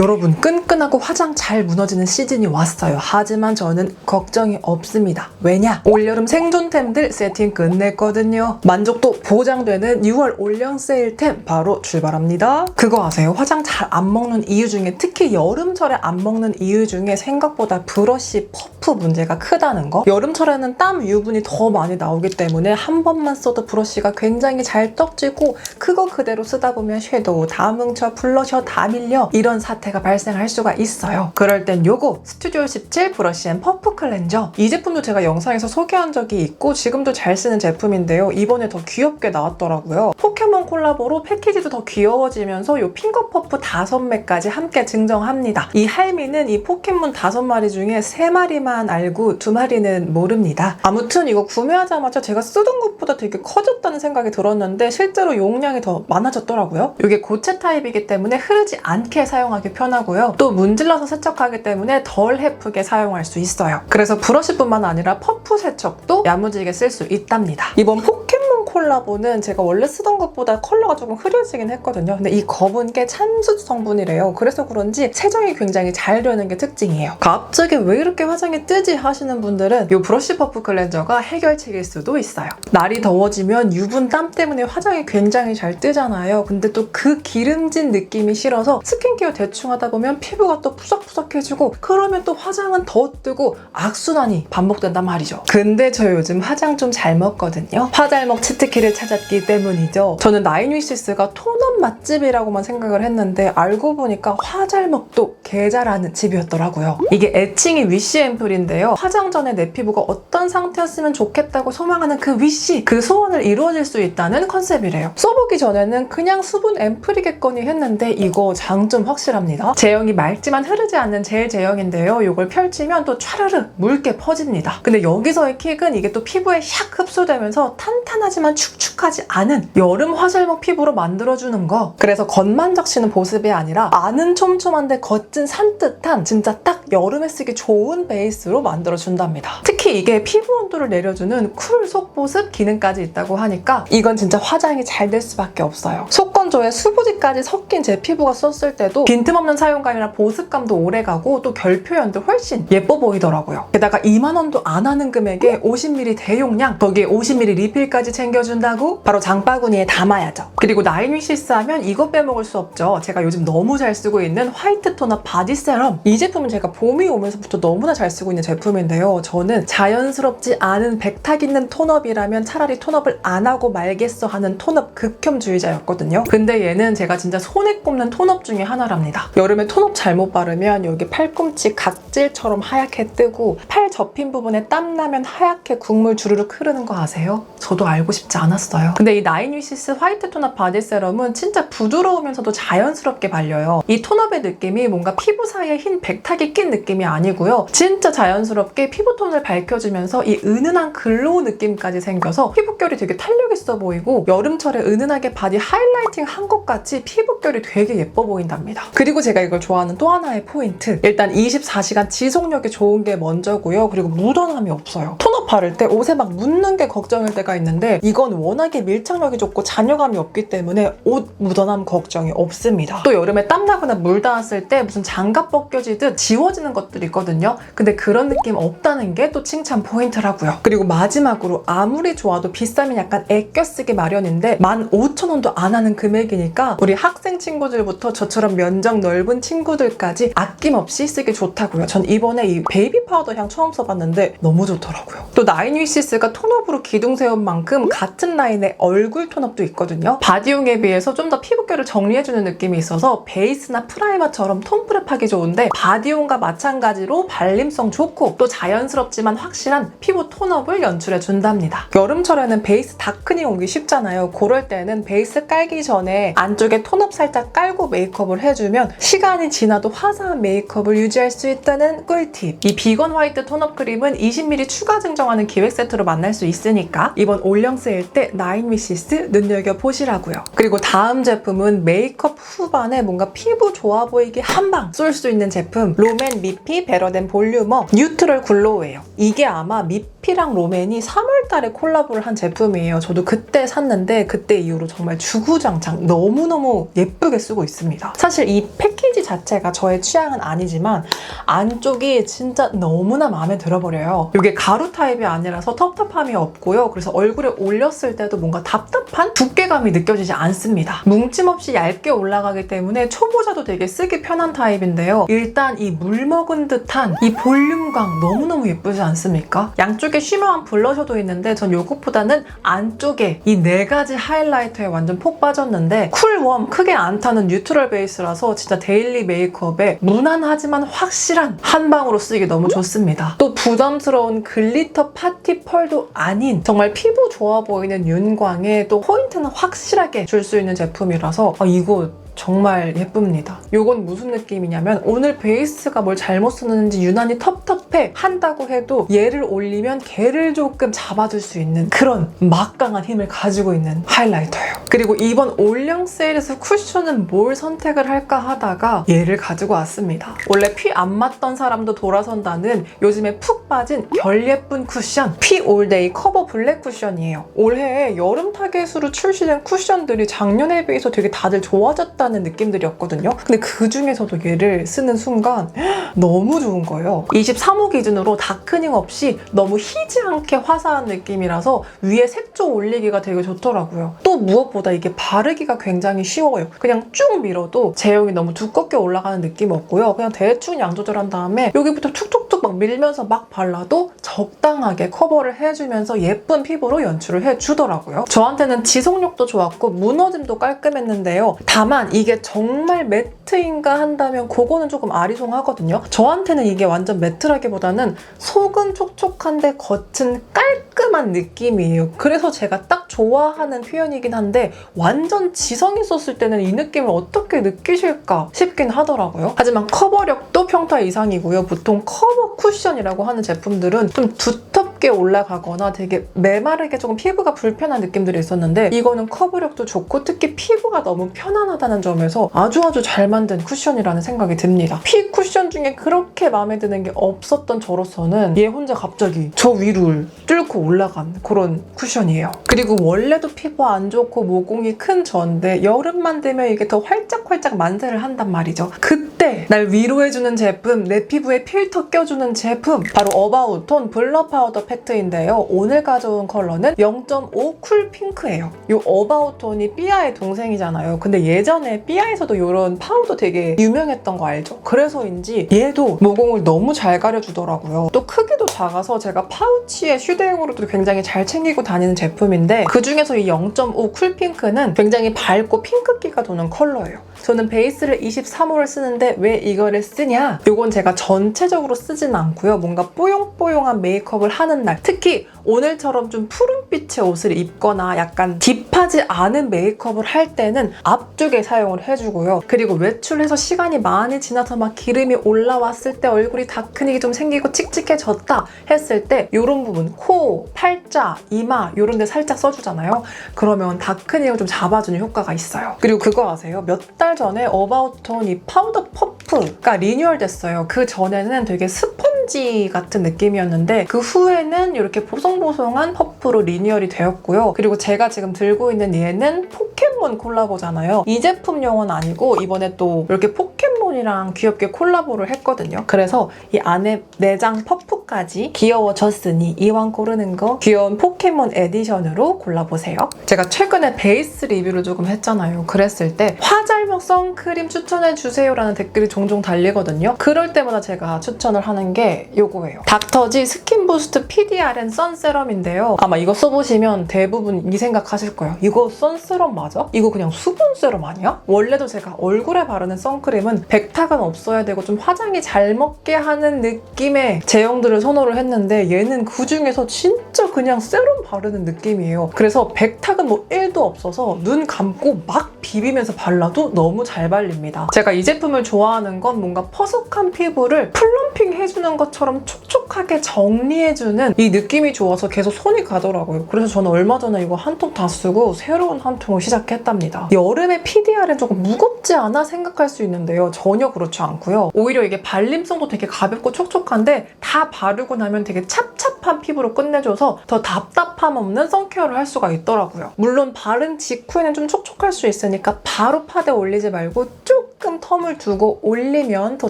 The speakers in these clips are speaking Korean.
여러분, 끈끈하고 화장 잘 무너지는 시즌이 왔어요. 하지만 저는 걱정이 없습니다. 왜냐? 올여름 생존템들 세팅 끝냈거든요. 만족도 보장되는 6월 올영 세일템 바로 출발합니다. 그거 아세요? 화장 잘 안 먹는 이유 중에, 특히 여름철에 안 먹는 이유 중에 생각보다 브러쉬 퍼프 문제가 크다는 거. 여름철에는 땀 유분이 더 많이 나오기 때문에 한 번만 써도 브러쉬가 굉장히 잘 떡지고 그거 그대로 쓰다 보면 섀도우 다 뭉쳐, 블러셔 다 밀려, 이런 사태가 발생할 수가 있어요. 그럴 땐 요거 스튜디오 17 브러쉬 앤 퍼프 클렌저, 이 제품도 제가 영상에서 소개한 적이 있고 지금도 잘 쓰는 제품인데요. 이번에 더 귀엽게 나왔더라고요. 포켓몬 콜라보로 패키지도 더 귀여워지면서 요 핑거 퍼프 5매까지 함께 증정합니다. 이 할미는 이 포켓몬 5마리 중에 3마리만 알고 2마리는 모릅니다. 아무튼 이거 구매하자마자 제가 쓰던 것보다 되게 커졌다는 생각이 들었는데 실제로 용량이 더 많아졌더라고요. 이게 고체 타입이기 때문에 흐르지 않게 사용하기 편하고요. 또 문질러서 세척하기 때문에 덜 해프게 사용할 수 있어요. 그래서 브러쉬뿐만 아니라 퍼프 세척도 야무지게 쓸 수 있답니다. 이번 포켓몬 콜라보는 제가 원래 쓰던 것보다 컬러가 조금 흐려지긴 했거든요. 근데 이 검은 게 참수 성분이래요. 그래서 그런지 세정이 굉장히 잘 되는 게 특징이에요. 갑자기 왜 이렇게 화장이 뜨지 하시는 분들은 이 브러쉬 퍼프 클렌저가 해결책일 수도 있어요. 날이 더워지면 유분 땀 때문에 화장이 굉장히 잘 뜨잖아요. 근데 또 그 기름진 느낌이 싫어서 스킨케어 대충 하다 보면 피부가 또 푸석푸석해지고, 그러면 또 화장은 더 뜨고 악순환이 반복된단 말이죠. 근데 저 요즘 화장 좀 잘 먹거든요. 화잘먹 치트키를 찾았기 때문이죠. 저는 나인위시스가 톤업 맛집이라고만 생각을 했는데 알고 보니까 화잘먹도 개 잘하는 집이었더라고요. 이게 애칭이 위시 앰플인데요. 화장 전에 내 피부가 어떤 상태였으면 좋겠다고 소망하는 그 위시, 그 소원을 이루어질 수 있다는 컨셉이래요. 써보기 전에는 그냥 수분 앰플이겠거니 했는데 이거 장점 확실합니다. 제형이 맑지만 흐르지 않는 젤 제형인데요. 이걸 펼치면 또 촤르르 묽게 퍼집니다. 근데 여기서의 킥은 이게 또 피부에 샥 흡수되면서 탄탄하지만 축축하지 않은 여름 화잘먹 피부로 만들어주는 거. 그래서 겉만 적시는 보습이 아니라 안은 촘촘한데 겉은 산뜻한, 진짜 딱 여름에 쓰기 좋은 베이스로 만들어준답니다. 특히 이게 피부 온도를 내려주는 쿨 속보습 기능까지 있다고 하니까 이건 진짜 화장이 잘 될 수밖에 없어요. 속건조에 수부지까지 섞인 제 피부가 썼을 때도 빈틈없는 사용감이라 보습감도 오래가고 또 결 표현도 훨씬 예뻐 보이더라고요. 게다가 2만 원도 안 하는 금액에 50ml 대용량, 거기에 50ml 리필까지 챙겨준다고? 바로 장바구니에 담아야죠. 그리고 나인위시스 하면 이거 빼먹을 수 없죠. 제가 요즘 너무 잘 쓰고 있는 화이트 토너 바디 세럼. 이 제품은 제가 봄이 오면서부터 너무나 잘 쓰고 있는 제품인데요. 저는 자연스럽지 않은 백탁 있는 톤업이라면 차라리 톤업을 안 하고 말겠어 하는 톤업 극혐주의자였거든요. 근데 얘는 제가 진짜 손에 꼽는 톤업 중에 하나랍니다. 여름에 톤업 잘못 바르면 여기 팔꿈치 각질처럼 하얗게 뜨고 팔 접힌 부분에 땀 나면 하얗게 국물 주르륵 흐르는 거 아세요? 저도 알고 싶지 않았어요. 근데 이 나인위시스 화이트 톤업 바디 세럼은 진짜 부드러우면서도 자연스럽게 발려요. 이 톤업의 느낌이 뭔가 피부 사이에 흰 백탁이 낀 느낌이 아니고요. 진짜 자연스럽게 피부톤을 밝혀주면서 이 은은한 글로우 느낌까지 생겨서 피부결이 되게 탄력 있어 보이고, 여름철에 은은하게 바디 하이라이팅 한 것 같이 피부결이 되게 예뻐 보인답니다. 그리고 제가 이걸 좋아하는 또 하나의 포인트, 일단 24시간 지속력이 좋은 게 먼저고요. 그리고 묻어남이 없어요. 톤업 바를 때 옷에 막 묻는 게 걱정일 때가 있는데 이건 워낙에 밀착력이 좋고 잔여감이 없기 때문에 옷 묻어남 걱정이 없습니다. 또 여름에 땀나거나 물 닿았을 때 무슨 장갑 벗겨지듯 지워지는 것들이 있거든요. 근데 그런 느낌 없다는 게 또 칭찬 포인트라고요. 그리고 마지막으로 아무리 좋아도 비싸면 약간 애껴쓰기 마련인데 15,000원도 안 하는 금액이니까 우리 학생 친구들부터 저처럼 면적 넓은 친구들까지 아낌없이 쓰기 좋다고요. 전 이번에 이 베이비 파우더 향 처음 써봤는데 너무 좋더라고요. 또 나인위시스가 톤업으로 기둥 세운 만큼 같은 라인의 얼굴 톤업도 있거든요. 바디용에 비해서 좀 더 피부결을 정리해주는 느낌이 있어서 베이스나 프라이머처럼 톤 프랩하기 좋은데 바디용과 마찬가지로 발림성 좋고 또 자연스럽지만 확실한 피부 톤업을 연출해준답니다. 여름철에는 베이스 다크닝 오기 쉽잖아요. 그럴 때는 베이스 깔기 전에 안쪽에 톤업 살짝 깔고 메이크업을 해주면 시간이 지나도 화사한 메이크업을 유지할 수 있다는 꿀팁. 이 비건 화이트 톤업 크림은 20ml 추가 증정하는 기획 세트로 만날 수 있으니까 이번 올영 세일 때 나인위시스 눈여겨보시라고요. 그리고 다음 제품은 메이크업 후반에 뭔가 피부 좋아 보이게 한방 쏠 수 있는 제품, 롬앤 미피 베러덴 볼유머 뉴트럴 글로우예요. 이게 아마 미피랑 롬앤이 3월 10월 달에 콜라보를 한 제품이에요. 저도 그때 샀는데 그때 이후로 정말 주구장창 너무너무 예쁘게 쓰고 있습니다. 사실 이 패키지 자체가 저의 취향은 아니지만 안쪽이 진짜 너무나 마음에 들어버려요. 이게 가루 타입이 아니라서 텁텁함이 없고요. 그래서 얼굴에 올렸을 때도 뭔가 답답한 두께감이 느껴지지 않습니다. 뭉침 없이 얇게 올라가기 때문에 초보자도 되게 쓰기 편한 타입인데요. 일단 이 물 먹은 듯한 이 볼륨감 너무너무 예쁘지 않습니까? 양쪽에 쉬머한 블러셔도 있는데 전 이것보다는 안쪽에 이 4가지 하이라이터에 완전 폭 빠졌는데 쿨, 웜 크게 안 타는 뉴트럴 베이스라서 진짜 데일리 메이크업에 무난하지만 확실한 한 방으로 쓰기 너무 좋습니다. 또 부담스러운 글리터 파티 펄도 아닌 정말 피부 좋아 보이는 윤광에 또 포인트는 확실하게 줄 수 있는 제품이라서 이거 정말 예쁩니다. 이건 무슨 느낌이냐면 오늘 베이스가 뭘 잘못 썼는지 유난히 텁텁해 한다고 해도 얘를 올리면 걔를 조금 잡아줄 수 있는 그런 막강한 힘을 가지고 있는 하이라이터예요. 그리고 이번 올영 세일에서 쿠션은 뭘 선택을 할까 하다가 얘를 가지고 왔습니다. 원래 피 안 맞던 사람도 돌아선다는 요즘에 푹 빠진 별 예쁜 쿠션 피 올데이 커버 블랙 쿠션이에요. 올해 여름 타겟으로 출시된 쿠션들이 작년에 비해서 되게 다들 좋아졌다 는 느낌들이었거든요. 근데 그 중에서도 얘를 쓰는 순간 너무 좋은 거예요. 23호 기준으로 다크닝 없이 너무 희지 않게 화사한 느낌이라서 위에 색조 올리기가 되게 좋더라고요. 또 무엇보다 이게 바르기가 굉장히 쉬워요. 그냥 쭉 밀어도 제형이 너무 두껍게 올라가는 느낌 없고요. 그냥 대충 양 조절한 다음에 여기부터 툭툭툭 막 밀면서 막 발라도 적당하게 커버를 해주면서 예쁜 피부로 연출을 해주더라고요. 저한테는 지속력도 좋았고 무너짐도 깔끔했는데요. 다만 이게 정말 매트인가 한다면 그거는 조금 아리송하거든요. 저한테는 이게 완전 매트라기보다는 속은 촉촉한데 겉은 깔끔한 느낌이에요. 그래서 제가 딱 좋아하는 표현이긴 한데 완전 지성이 썼을 때는 이 느낌을 어떻게 느끼실까 싶긴 하더라고요. 하지만 커버력도 평타 이상이고요. 보통 커버 쿠션이라고 하는 제품들은 좀 두텁게 올라가거나 되게 메마르게 조금 피부가 불편한 느낌들이 있었는데 이거는 커버력도 좋고 특히 피부가 너무 편안하다는 점에서 아주 잘 만든 쿠션이라는 생각이 듭니다. 피 쿠션 중에 그렇게 마음에 드는 게 없었던 저로서는 얘 혼자 갑자기 저 위를 뚫고 올라간 그런 쿠션이에요. 그리고 원래도 피부 안 좋고 모공이 큰 저인데 여름만 되면 이게 더 활짝활짝 만세를 한단 말이죠. 그때 날 위로해주는 제품, 내 피부에 필터 껴주는 제품 바로 어바웃톤 블러 파우더 팩트인데요. 오늘 가져온 컬러는 0.5 쿨 핑크예요. 이 어바웃톤이 삐아의 동생이잖아요. 근데 예전에 삐아에서도 이런 파우더 되게 유명했던 거 알죠? 그래서인지 얘도 모공을 너무 잘 가려주더라고요. 또 크기도 작아서 제가 파우치에 휴대용으로도 굉장히 잘 챙기고 다니는 제품인데 그중에서 이 0.5 쿨핑크는 굉장히 밝고 핑크기가 도는 컬러예요. 저는 베이스를 23호를 쓰는데 왜 이거를 쓰냐? 이건 제가 전체적으로 쓰진 않고요. 뭔가 뽀용뽀용한 메이크업을 하는 날 특히 오늘처럼 좀 푸른빛의 옷을 입거나 약간 딥하지 않은 메이크업을 할 때는 앞쪽에 사용을 해주고요. 그리고 외출해서 시간이 많이 지나서 막 기름이 올라왔을 때 얼굴이 다크닝이 좀 생기고 칙칙해졌다 했을 때 이런 부분 코, 팔자, 이마 이런 데 살짝 써주잖아요. 그러면 다크닝을 좀 잡아주는 효과가 있어요. 그리고 그거 아세요? 몇 달 전에 어바웃톤 이 파우더 퍼프가 리뉴얼 됐어요. 그 전에는 되게 스펀지 같은 느낌이었는데 그 후에는 이렇게 보송보송한 퍼프로 리뉴얼이 되었고요. 그리고 제가 지금 들고 있는 얘는 포켓몬 콜라보잖아요. 이 제품용은 아니고 이번에 또 이렇게 포켓몬이랑 귀엽게 콜라보를 했거든요. 그래서 이 안에 내장 퍼프까지 귀여워졌으니 이왕 고르는 거 귀여운 포켓몬 에디션으로 골라보세요. 제가 최근에 베이스 리뷰를 조금 했잖아요. 그랬을 때 화잘먹 선크림 추천해주세요 라는 댓글이 종종 달리거든요. 그럴 때마다 제가 추천을 하는 게 요거예요. 닥터지 스킨부스트 PDRN 선세럼인데요. 아마 이거 써보시면 대부분 이 생각하실 거예요. 이거 선세럼 맞아? 이거 그냥 수분 세럼 아니야? 원래도 제가 얼굴에 바르는 선크림은 백탁은 없어야 되고 좀 화장이 잘 먹게 하는 느낌의 제형들을 선호를 했는데 얘는 그중에서 진짜 그냥 세럼 바르는 느낌이에요. 그래서 백탁은 뭐 1도 없어서 눈 감고 막 비비면서 발라도 너무 잘 발립니다. 제가 이 제품을 좋아하는 건 뭔가 퍼석한 피부를 플럼핑 해주는 것처럼 촉촉하게 정리해주는 이 느낌이 좋아서 계속 손이 가더라고요. 그래서 저는 얼마 전에 이거 한 통 다 쓰고 새로운 한 통을 시작했답니다. 여름에 PDR은 조금 무겁지 않아 생각할 수 있는데요. 전혀 그렇지 않고요. 오히려 이게 발림성도 되게 가볍고 촉촉한데 다 바르고 나면 되게 찹찹한 촉촉한 피부로 끝내줘서 더 답답함 없는 선케어를 할 수가 있더라고요. 물론 바른 직후에는 좀 촉촉할 수 있으니까 바로 파데 올리지 말고 조금 텀을 두고 올리면 더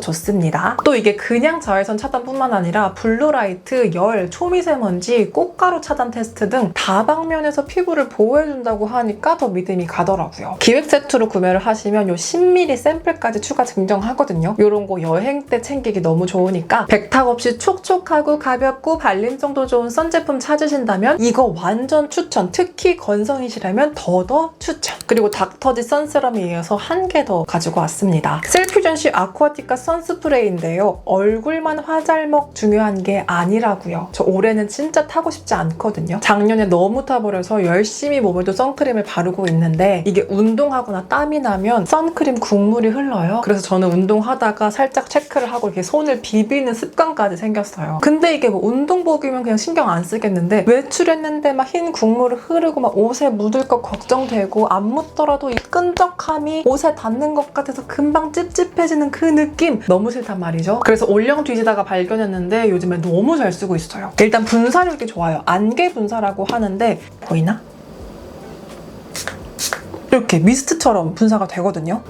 좋습니다. 또 이게 그냥 자외선 차단뿐만 아니라 블루라이트, 열, 초미세먼지, 꽃가루 차단 테스트 등 다방면에서 피부를 보호해준다고 하니까 더 믿음이 가더라고요. 기획 세트로 구매를 하시면 요 10ml 샘플까지 추가 증정하거든요. 요런 거 여행 때 챙기기 너무 좋으니까 백탁 없이 촉촉하고 가볍고 발림성도 좋은 선 제품 찾으신다면 이거 완전 추천. 특히 건성이시라면 더더 추천. 그리고 닥터지 선세럼에 이어서 한 개 더 가지고 왔습니다. 셀퓨전시 아쿠아티카 선스프레이인데요. 얼굴만 화잘먹 중요한 게 아니라고요. 저 올해는 진짜 타고 싶지 않거든요. 작년에 너무 타버려서 열심히 몸에도 선크림을 바르고 있는데 이게 운동하거나 땀이 나면 선크림 국물이 흘러요. 그래서 저는 운동하다가 살짝 체크를 하고 이렇게 손을 비비는 습관까지 생겼어요. 근데 이게 뭐 운동복이면 그냥 신경 안 쓰겠는데 외출했는데 막 흰 국물이 흐르고 막 옷에 묻을 거 걱정되고 안 묻더라도 이 끈적함이 옷에 닿는 것 같아서 금방 찝찝해지는 그 느낌 너무 싫단 말이죠. 그래서 올영 뒤지다가 발견했는데 요즘에 너무 잘 쓰고 있어요. 일단 분사력이 좋아요. 안개 분사라고 하는데 보이나? 이렇게 미스트처럼 분사가 되거든요.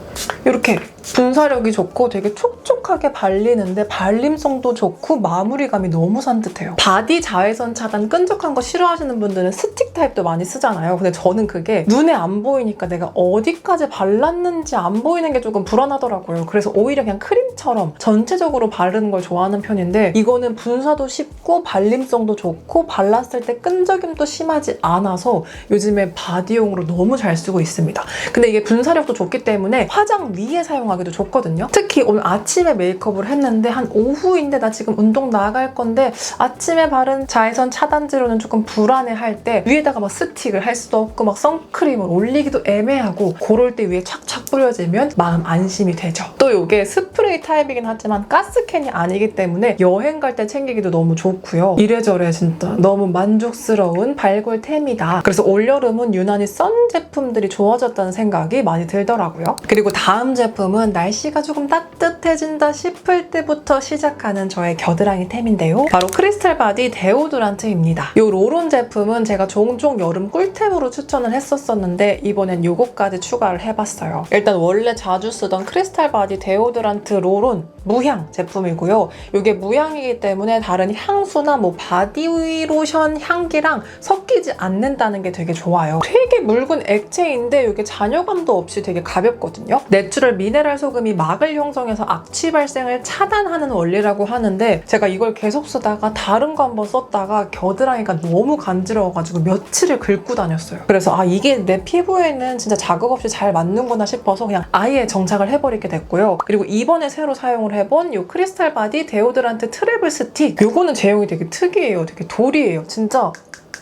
이렇게 분사력이 좋고 되게 촉촉하게 발리는데 발림성도 좋고 마무리감이 너무 산뜻해요. 바디 자외선 차단 끈적한 거 싫어하시는 분들은 스틱 타입도 많이 쓰잖아요. 근데 저는 그게 눈에 안 보이니까 내가 어디까지 발랐는지 안 보이는 게 조금 불안하더라고요. 그래서 오히려 그냥 크림처럼 전체적으로 바르는 걸 좋아하는 편인데 이거는 분사도 쉽고 발림성도 좋고 발랐을 때 끈적임도 심하지 않아서 요즘에 바디용으로 너무 잘 쓰고 있습니다. 근데 이게 분사력도 좋기 때문에 화장 위에 사용하기도 좋거든요. 특히 오늘 아침에 메이크업을 했는데 한 오후인데 나 지금 운동 나갈 건데 아침에 바른 자외선 차단제로는 조금 불안해할 때 위에다가 막 스틱을 할 수도 없고 막 선크림을 올리기도 애매하고 그럴 때 위에 착착 뿌려지면 마음 안심이 되죠. 또 이게 스프레이 타입이긴 하지만 가스캔이 아니기 때문에 여행 갈 때 챙기기도 너무 좋고요. 이래저래 진짜 너무 만족스러운 발굴템이다. 그래서 올여름은 유난히 선 제품들이 좋아졌다는 생각이 많이 들더라고요. 그리고 다음 제품은 날씨가 조금 따뜻해진다 싶을 때부터 시작하는 저의 겨드랑이 템인데요. 바로 크리스탈 바디 데오드란트입니다. 이 롤온 제품은 제가 종종 여름 꿀템으로 추천을 했었는데 이번엔 요거까지 추가를 해봤어요. 일단 원래 자주 쓰던 크리스탈 바디 데오드란트 롤온 무향 제품이고요. 이게 무향이기 때문에 다른 향수나 뭐 바디 로션 향기랑 섞이지 않는다는 게 되게 좋아요. 되게 묽은 액체인데 이게 잔여감도 없이 되게 가볍거든요. 내추럴 미네랄 소금이 막을 형성해서 악취 발생을 차단하는 원리라고 하는데 제가 이걸 계속 쓰다가 다른 거 한번 썼다가 겨드랑이가 너무 간지러워가지고 며칠을 긁고 다녔어요. 그래서 이게 내 피부에는 진짜 자극 없이 잘 맞는구나 싶어서 그냥 아예 정착을 해버리게 됐고요. 그리고 이번에 새로 사용을 해본 이 크리스탈 바디 데오드란트 트래블 스틱, 요거는 제형이 되게 특이해요. 되게 돌이에요. 진짜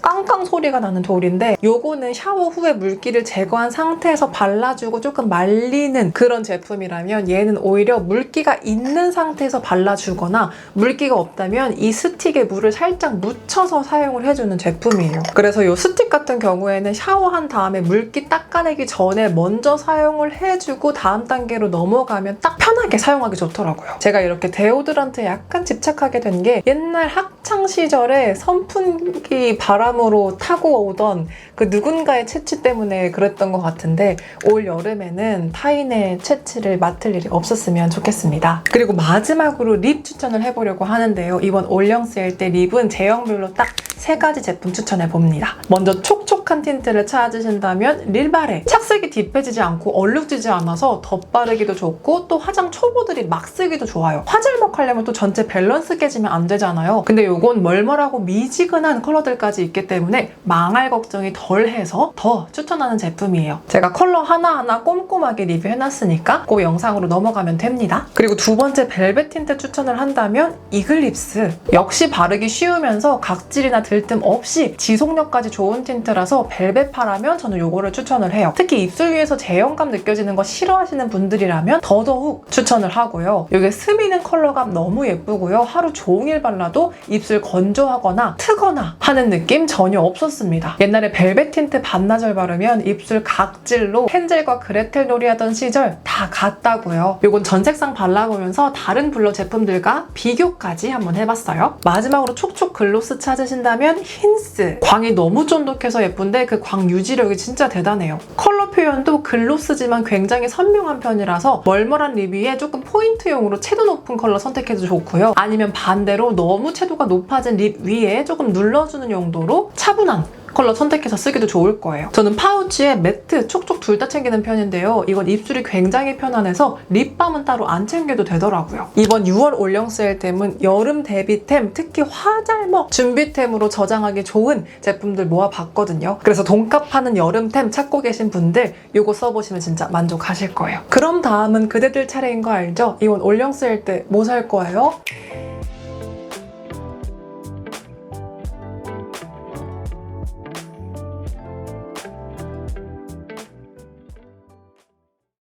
깡깡 소리가 나는 돌인데 요거는 샤워 후에 물기를 제거한 상태에서 발라주고 조금 말리는 그런 제품이라면 얘는 오히려 물기가 있는 상태에서 발라주거나 물기가 없다면 이 스틱에 물을 살짝 묻혀서 사용을 해주는 제품이에요. 그래서 이 스틱 같은 경우에는 샤워한 다음에 물기 닦아내기 전에 먼저 사용을 해주고 다음 단계로 넘어가면 딱 편하게 사용하기 좋더라고요. 제가 이렇게 데오드란트에 약간 집착하게 된 게 옛날 학창 시절에 선풍기 바람으로 타고 오던 그 누군가의 채취 때문에 그랬던 것 같은데 올 여름에는 타인의 채취를 맡을 일이 없었으면 좋겠습니다. 그리고 마지막으로 립 추천을 해보려고 하는데요. 이번 올영 세일 때 립은 제형별로 딱 3가지 제품 추천해봅니다. 먼저 촉촉한 틴트를 찾으신다면 릴바레. 착색이 딥해지지 않고 얼룩지지 않아서 덧바르기도 좋고 또 화장 초보들이 막 쓰기도 좋아요. 화잘먹 하려면 또 전체 밸런스 깨지면 안 되잖아요. 근데 요건 멀멀하고 미지근한 컬러들까지 있기 때문에 망할 걱정이 덜해서 더 추천하는 제품이에요. 제가 컬러 하나하나 꼼꼼하게 리뷰해놨으니까 그 영상으로 넘어가면 됩니다. 그리고 두 번째 벨벳 틴트 추천을 한다면 이글립스. 역시 바르기 쉬우면서 각질이나 들뜸 없이 지속력까지 좋은 틴트라서 벨벳파라면 저는 요거를 추천을 해요. 특히 입술 위에서 제형감 느껴지는 거 싫어하시는 분들이라면 더더욱 추천을 하고요. 이게 스미는 컬러감 너무 예쁘고요. 하루 종일 발라도 입술 건조하거나 트거나 하는 느낌 전혀 없었습니다. 옛날에 벨벳 틴트 반나절 바르면 입술 각질로 헨젤과 그레텔 놀이 하던 시절 다 갔다고요. 요건 전 색상 발라보면서 다른 블러 제품들과 비교까지 한번 해봤어요. 마지막으로 촉촉 글로스 찾으신다면 힌스. 광이 너무 쫀득해서 예쁜데 그 광 유지력이 진짜 대단해요. 컬러 표현도 글로스지만 굉장히 선명한 편이라서 멀멀한 립 위에 조금 포인트용으로 채도 높은 컬러 선택해도 좋고요. 아니면 반대로 너무 채도가 높아진 립 위에 조금 눌러주는 용도로 차분한 컬러 선택해서 쓰기도 좋을 거예요. 저는 파우치에 매트, 촉촉 둘 다 챙기는 편인데요. 이건 입술이 굉장히 편안해서 립밤은 따로 안 챙겨도 되더라고요. 이번 6월 올영 세일템은 여름 대비템, 특히 화잘먹 준비템으로 저장하기 좋은 제품들 모아봤거든요. 그래서 돈값하는 여름템 찾고 계신 분들 이거 써보시면 진짜 만족하실 거예요. 그럼 다음은 그대들 차례인 거 알죠? 이번 올영 세일 때 뭐 살 거예요?